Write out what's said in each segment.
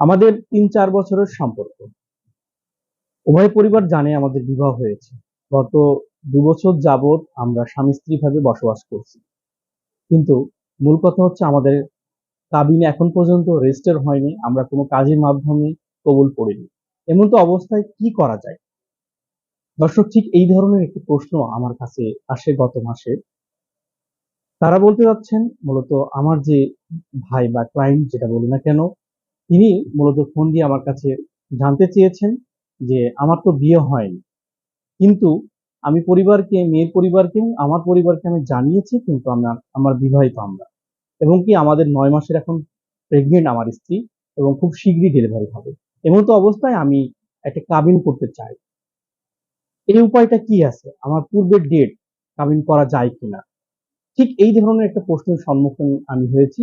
আমাদের ৩-৪ বছরের সম্পর্ক। উভয় পরিবার জানে আমাদের বিবাহ হয়েছে। গত ২ বছর যাবৎ আমরা স্বামী-স্ত্রী ভাবে বসবাস করছি। কিন্তু মূল কথা হচ্ছে আমাদের কাবিন এখন পর্যন্ত রেজিস্টার হয়নি। আমরা কোনো কাজের মাধ্যমে কবুল পড়িনি। এমন তো অবস্থায় কি করা যায়? দর্শক, ঠিক এই ধরনের একটি প্রশ্ন আমার কাছে আসে গত মাসে। তারা বলতে চাচ্ছেন মূলত আমার যে ভাই বা ক্লায়েন্ট যেটা বলি না কেন, তিনি মূলত ফোন দিয়ে আমার কাছে জানতে চেয়েছেন যে আমার তো বিয়ে হয়নি। কিন্তু আমি পরিবারকে, মেয়ের পরিবারকে এবং আমার পরিবারকে আমি জানিয়েছি, কিন্তু আমার বিবাহিত আমরা। এবং কি আমাদের ৯ মাসের এখন প্রেগনেন্ট আমার স্ত্রী, এবং খুব শীঘ্রই ডেলিভারি হবে। এমতো অবস্থায় আমি একটা কাবিন করতে চাই। এই উপায়টা কি আছে? আমার পূর্বের ডেট কাবিন করা যায় কিনা? ঠিক এই ধরনের একটা প্রশ্নের সম্মুখীন আমি হয়েছি,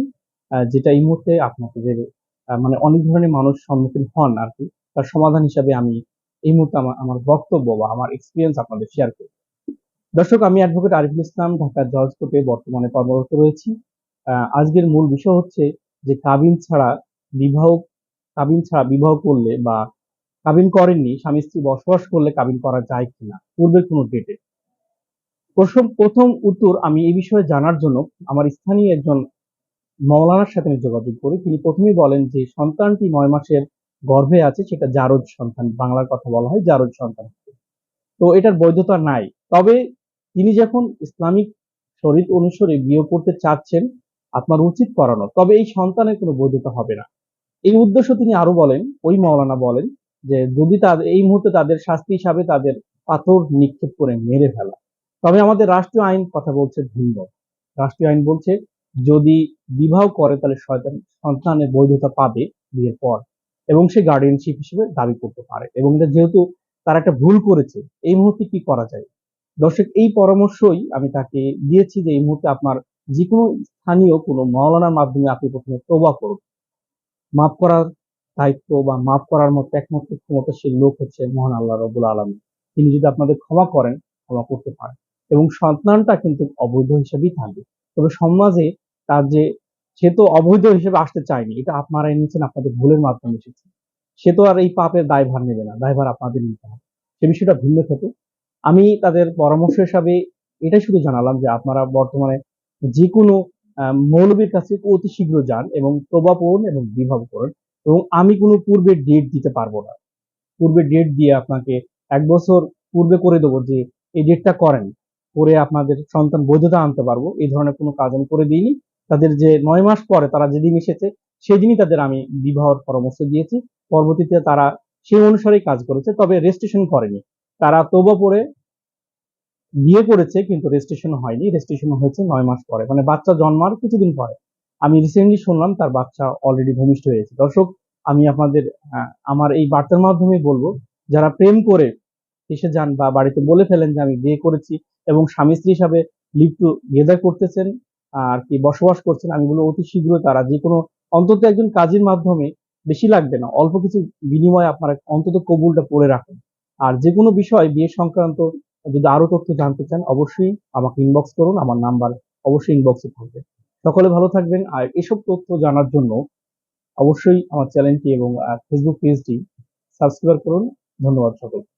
যেটা এই মুহূর্তে আপনাদের মানে অনেক ধরনের মানুষ সম্মুখীন হন আরকি। তার সমাধান হিসাবে আমি এই মুহূর্তে আমার বক্তব্য বা আমার এক্সপেরিয়েন্স আপনাদের শেয়ার করব। দর্শক, আমি অ্যাডভোকেট আরিফুল ইসলাম, ঢাকা জজ কোর্টে বর্তমানে কর্মরত রয়েছি। আজকের মূল বিষয় হচ্ছে যে বিবাহ কাবিন ছাড়া বিবাহ করলে বা কাবিন করেননি, স্বামী-স্ত্রী বসবাস করলে কাবিন করা যায় কিনা পূর্বের কোনো ডেটে? প্রথম উত্তর আমি এই বিষয়ে জানার জন্য আমার স্থানীয় একজন মাওলানার সাথে আমি যোগাযোগ করি। তিনি ১ম এই বলেন যে সন্তানটি ৯ মাসের গর্ভে আছে, সেটা জারজ সন্তান। বাংলার কথা বলা হয় জারজ সন্তান। তো এটার বৈধতা নাই। তবে তিনি যখন ইসলামিক শরীয়ত অনুসারে বিয়ে করতে চাচ্ছেন, আপনার উচিত করানো। তবে এই সন্তানের কোনো বৈধতা হবে না। এই উদ্দেশ্য তিনি আরো বলেন, ওই মাওলানা বলেন যে যদি এই মুহূর্তে তাদের শাস্তি হিসাবে তাদের পাথর নিক্ষেপ করে মেরে ফেলা। তবে আমাদের রাষ্ট্রীয় আইন কথা বলছে ভিন্ন। রাষ্ট্রীয় আইন বলছে যদি বিবাহ করে তাহলে সন্তানের বৈধতা পাবে বিয়ের পর, এবং সে গার্ডিয়ানশিপ হিসেবে দাবি করতে পারে। এবং এটা যেহেতু তারা একটা ভুল করেছে, এই মুহূর্তে কি করা যায়? দর্শক, এই পরামর্শই আমি তাকে দিয়েছি যে এই মুহূর্তে আপনার যেকোনো স্থানীয় কোনো মাওলানার মাধ্যমে আপনি প্রথমে তওবা করুন। মাফ করার দায়িত্ব বা মাফ করার মতো একমাত্র ক্ষমতাশীল লোক হচ্ছে মহান আল্লাহ রাব্বুল আলামিন। তিনি যদি আপনাদের ক্ষমা করেন, ক্ষমা করতে পারেন। এবং সন্তানটা কিন্তু অবৈধ হিসেবেই থাকবে। তবে সমাজে তার যে সে তো অবৈধ হিসেবে আসতে চায়নি। এটা আপনারা এনেছেন, আপনাদের ভুলের মাধ্যমে এসেছে। সে তো আর এই পাপের দায়ভার নেবে না। দায়ভার আপনাদের নিতে হবে। সে বিষয়টা ভিন্ন থেকে আমি তাদের পরামর্শ হিসাবে এটাই শুধু জানালাম যে আপনারা বর্তমানে যেকোনো মৌলবীর কাছে অতি শীঘ্র যান এবং তওবা পড়ুন এবং বিবাহ করুন। এবং আমি কোনো পূর্বের ডেট দিতে পারবো না। পূর্বের ডেট দিয়ে আপনাকে ১ বছর পূর্বে করে দেবো যে এই ডেটটা করেন। করে আপনাদের সন্তান বৈধতা আনতে পারবো। এই ধরনের কোনো কাজ আমি করে দিইনি। তাদের যে ৯ মাস পরে তারা যেদিন এসেছে, সেদিনই তাদের আমি বিবাহর পরামর্শ দিয়েছি। পরবর্তীতে তারা সেই অনুসারেই কাজ করেছে। তবে রেজিস্ট্রেশন করেনি। তারা তওবা পড়ে বিয়ে করেছে, কিন্তু রেজিস্ট্রেশন হয়নি। রেজিস্ট্রেশন হয়েছে ৯ মাস পরে। মানে বাচ্চা জন্মার কিছুদিন পরে। আমি রিসেন্টলি শুনলাম তার বাচ্চা অলরেডি ভূমিষ্ঠ হয়েছে। দর্শক, আমি আপনাদের আমার এই বার্তার মাধ্যমে বলব, যারা প্রেম করে ফেঁসে যান বা বাড়িতে বলে ফেলেন যে আমি বিয়ে করেছি এবং স্বামী-স্ত্রী হিসাবে লিভ টুগেদার করতেছেন, আর কি বসবাস করছেন, আমি বলব অতি শীঘ্রই তারা যেকোনো অন্তত একজন কাজীর মাধ্যমে, বেশি লাগবে না, অল্প কিছু বিনিময়ে আপনারা অন্তত কবুলটা পড়ে রাখুন। আর যেকোনো বিষয় বিয়ে সংক্রান্ত যদি আরো তথ্য জানতে চান, অবশ্যই আমাকে ইনবক্স করুন। আমার নাম্বার অবশ্যই ইনবক্সে থাকবে। সকলে ভালো থাকবেন। আর এসব তথ্য জানার জন্য অবশ্যই আমার চ্যানেলটি এবং ফেসবুক পেজটি সাবস্ক্রাইব করুন। ধন্যবাদ সকলকে।